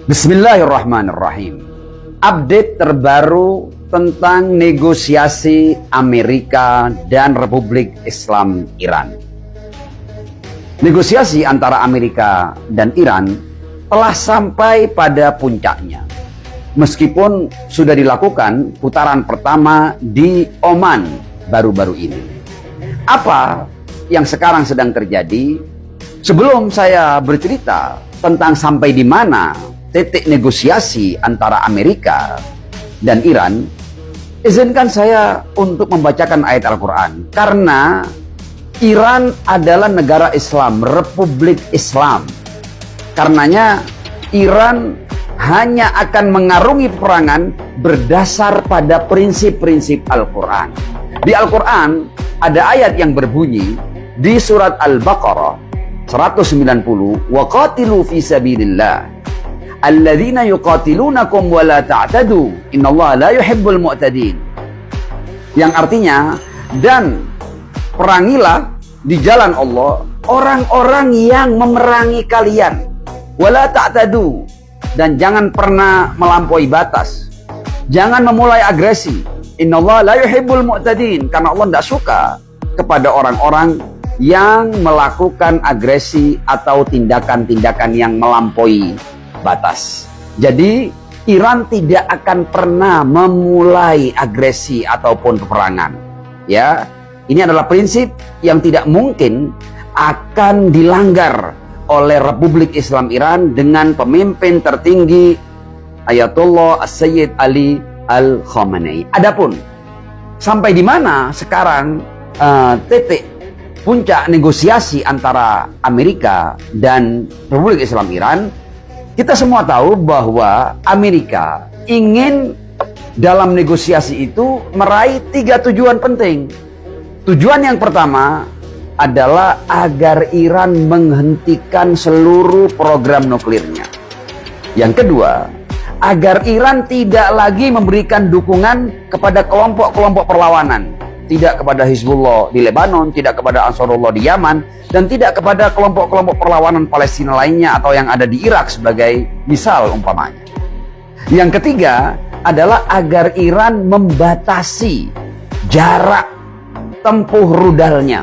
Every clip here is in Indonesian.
Bismillahirrahmanirrahim. Update terbaru tentang negosiasi Amerika dan Republik Islam Iran. Negosiasi antara Amerika dan Iran telah sampai pada puncaknya. Meskipun sudah dilakukan putaran pertama di Oman baru-baru ini. Apa yang sekarang sedang terjadi? Sebelum saya bercerita tentang sampai di mana titik negosiasi antara Amerika dan Iran, izinkan saya untuk membacakan ayat Al-Quran. Karena Iran adalah negara Islam, Republik Islam. Karenanya Iran hanya akan mengarungi peperangan berdasar pada prinsip-prinsip Al-Quran. Di Al-Quran ada ayat yang berbunyi di surat Al-Baqarah 190, "Waqatilu fi sabilillah alladzina yuqatilunakum wa la ta'tadu innallaha la yuhibbul mu'tadin." Yang artinya, dan perangilah di jalan Allah orang-orang yang memerangi kalian, wa la ta'tadu, dan jangan pernah melampaui batas, jangan memulai agresi. Innallaha la yuhibbul mu'tadin, karena Allah tidak suka kepada orang-orang yang melakukan agresi atau tindakan-tindakan yang melampaui batas. Jadi Iran tidak akan pernah memulai agresi ataupun peperangan. Ya, ini adalah prinsip yang tidak mungkin akan dilanggar oleh Republik Islam Iran dengan pemimpin tertinggi Ayatollah As-Sayyid Ali Al-Khamenei. Adapun sampai di mana sekarang titik puncak negosiasi antara Amerika dan Republik Islam Iran? Kita semua tahu bahwa Amerika ingin dalam negosiasi itu meraih 3 tujuan penting. Tujuan yang pertama adalah agar Iran menghentikan seluruh program nuklirnya. Yang kedua, agar Iran tidak lagi memberikan dukungan kepada kelompok-kelompok perlawanan. Tidak kepada Hizbullah di Lebanon, tidak kepada Ansarullah di Yaman, dan tidak kepada kelompok-kelompok perlawanan Palestina lainnya atau yang ada di Irak sebagai misal umpamanya. Yang ketiga adalah agar Iran membatasi jarak tempuh rudalnya.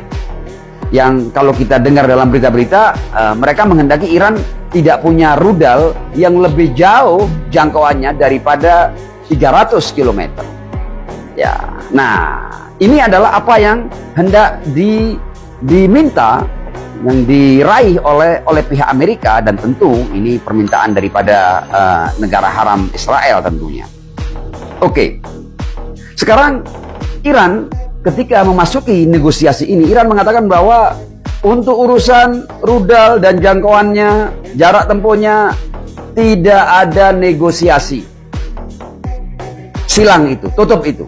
Yang kalau kita dengar dalam berita-berita, mereka menghendaki Iran tidak punya rudal yang lebih jauh jangkauannya daripada 300 km. Ya, nah ini adalah apa yang hendak diminta, yang diraih oleh pihak Amerika, dan tentu ini permintaan daripada negara haram Israel tentunya. Oke, sekarang Iran ketika memasuki negosiasi ini, Iran mengatakan bahwa untuk urusan rudal dan jangkauannya, jarak tempuhnya, tidak ada negosiasi. Silang itu, tutup itu.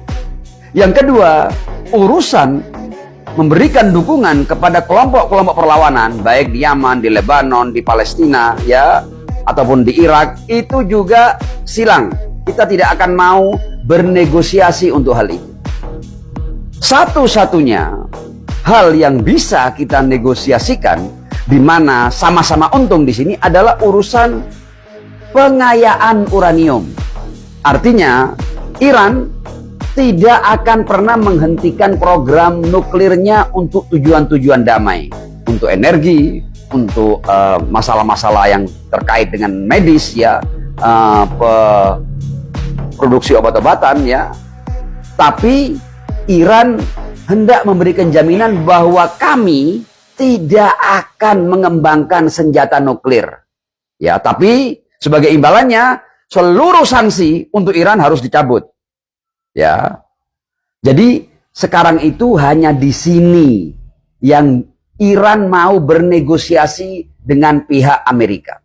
Yang kedua, urusan memberikan dukungan kepada kelompok-kelompok perlawanan, baik di Yaman, di Lebanon, di Palestina, ya, ataupun di Irak, itu juga silang. Kita tidak akan mau bernegosiasi untuk hal itu. Satu-satunya hal yang bisa kita negosiasikan, di mana sama-sama untung di sini, adalah urusan pengayaan uranium. Artinya, Iran tidak akan pernah menghentikan program nuklirnya untuk tujuan-tujuan damai, untuk energi, untuk masalah-masalah yang terkait dengan medis, ya, produksi obat-obatan, ya. Tapi Iran hendak memberikan jaminan bahwa kami tidak akan mengembangkan senjata nuklir, ya. Tapi sebagai imbalannya, seluruh sanksi untuk Iran harus dicabut. Ya, jadi sekarang itu hanya di sini yang Iran mau bernegosiasi dengan pihak Amerika.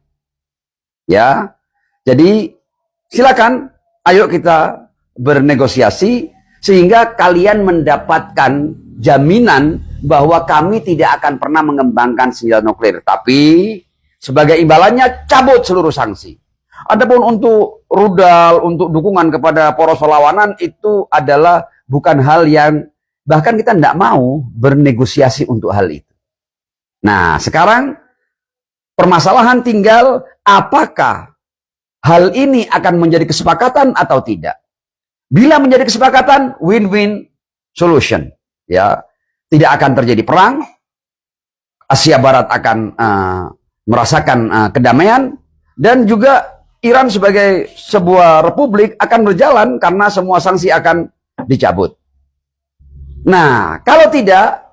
Ya, jadi silakan, ayo kita bernegosiasi sehingga kalian mendapatkan jaminan bahwa kami tidak akan pernah mengembangkan senjata nuklir. Tapi sebagai imbalannya cabut seluruh sanksi. Adapun untuk rudal, untuk dukungan kepada poros perlawanan, itu adalah bukan hal yang, bahkan kita tidak mau bernegosiasi untuk hal itu. Nah, sekarang permasalahan tinggal apakah hal ini akan menjadi kesepakatan atau tidak. Bila menjadi kesepakatan, win-win solution. Ya, tidak akan terjadi perang. Asia Barat akan merasakan kedamaian, dan juga Iran sebagai sebuah republik akan berjalan karena semua sanksi akan dicabut. Nah, kalau tidak,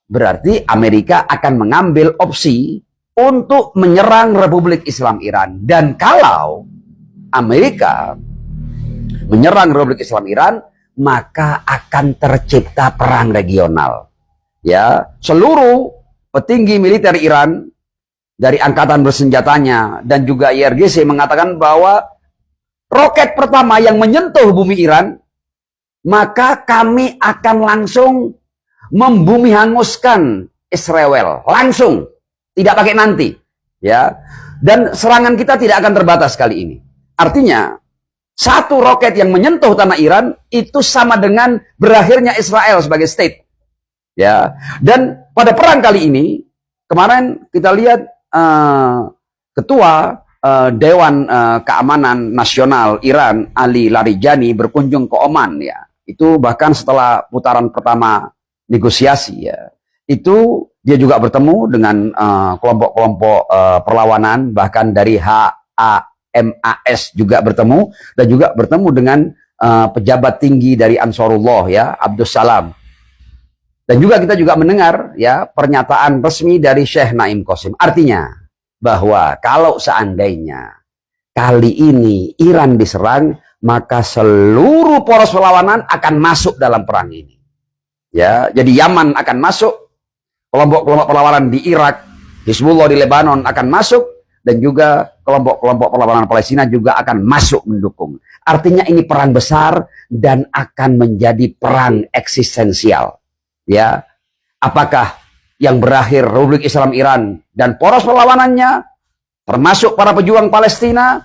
berarti Amerika akan mengambil opsi untuk menyerang Republik Islam Iran. Dan kalau Amerika menyerang Republik Islam Iran, maka akan tercipta perang regional. Ya, seluruh petinggi militer Iran dari angkatan bersenjatanya dan juga IRGC mengatakan bahwa roket pertama yang menyentuh bumi Iran, maka kami akan langsung membumi hanguskan Israel, langsung, tidak pakai nanti, ya. Dan serangan kita tidak akan terbatas kali ini. Artinya, satu roket yang menyentuh tanah Iran itu sama dengan berakhirnya Israel sebagai state, ya. Dan pada perang kali ini, kemarin kita lihat Ketua Dewan Keamanan Nasional Iran, Ali Larijani, berkunjung ke Oman, ya. Itu bahkan setelah putaran pertama negosiasi, ya. Itu dia juga bertemu dengan kelompok-kelompok perlawanan, bahkan dari HAMAS juga bertemu, dan juga bertemu dengan pejabat tinggi dari Ansarullah, ya, Abdus Salam. Dan juga kita juga mendengar, ya, pernyataan resmi dari Syekh Naim Qasim. Artinya bahwa kalau seandainya kali ini Iran diserang, maka seluruh poros perlawanan akan masuk dalam perang ini. Ya, jadi Yaman akan masuk, kelompok-kelompok perlawanan di Irak, Hizbullah di Lebanon akan masuk, dan juga kelompok-kelompok perlawanan Palestina juga akan masuk mendukung. Artinya ini perang besar dan akan menjadi perang eksistensial. Ya, apakah yang berakhir Republik Islam Iran dan poros perlawanannya, termasuk para pejuang Palestina,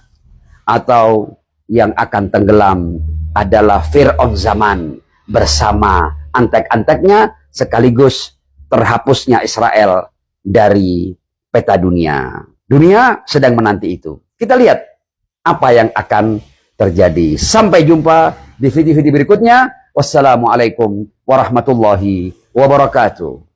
atau yang akan tenggelam adalah Fir'aun zaman bersama antek-anteknya, sekaligus terhapusnya Israel dari peta dunia. Dunia sedang menanti itu. Kita lihat apa yang akan terjadi. Sampai jumpa di video-video berikutnya. Wassalamualaikum warahmatullahi wabarakatuh.